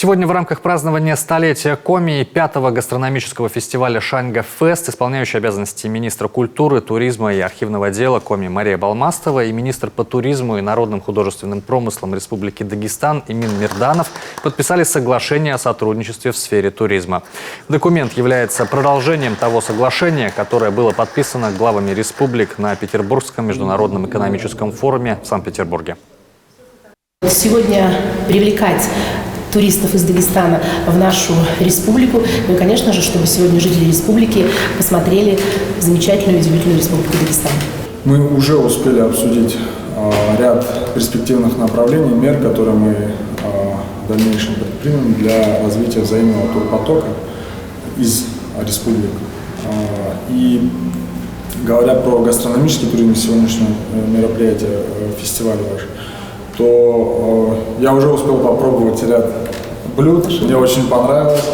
Сегодня в рамках празднования столетия Коми и 5-го гастрономического фестиваля «Шаньга Фест» исполняющий обязанности министра культуры, туризма и архивного дела Коми Мария Балмастова и министр по туризму и народным художественным промыслам Республики Дагестан Эмин Мирданов подписали соглашение о сотрудничестве в сфере туризма. Документ является продолжением того соглашения, которое было подписано главами республик на Петербургском международном экономическом форуме в Санкт-Петербурге. Сегодня привлекать туристов из Дагестана в нашу республику. Ну и, конечно же, чтобы сегодня жители республики посмотрели замечательную и удивительную республику Дагестан. Мы уже успели обсудить ряд перспективных направлений, мер, которые мы в дальнейшем предпримем для развития взаимного турпотока из республик. И говоря про гастрономический туризм, сегодняшнее мероприятие, фестиваль ваш, то я уже успел попробовать ряд блюд, мне очень понравилось.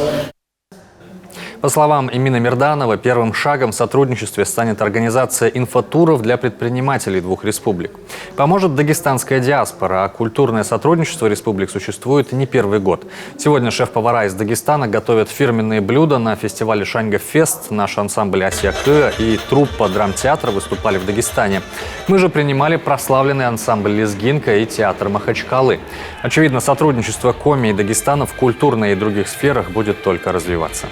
По словам Эмина Мирданова, первым шагом в сотрудничестве станет организация инфотуров для предпринимателей двух республик. Поможет дагестанская диаспора, а культурное сотрудничество республик существует не первый год. Сегодня шеф-повара из Дагестана готовят фирменные блюда на фестивале «Шаньга Фест». Наш ансамбль «Асьякы» и труппа драмтеатра выступали в Дагестане. Мы же принимали прославленный ансамбль «Лезгинка» и театр Махачкалы. Очевидно, сотрудничество Коми и Дагестана в культурной и других сферах будет только развиваться.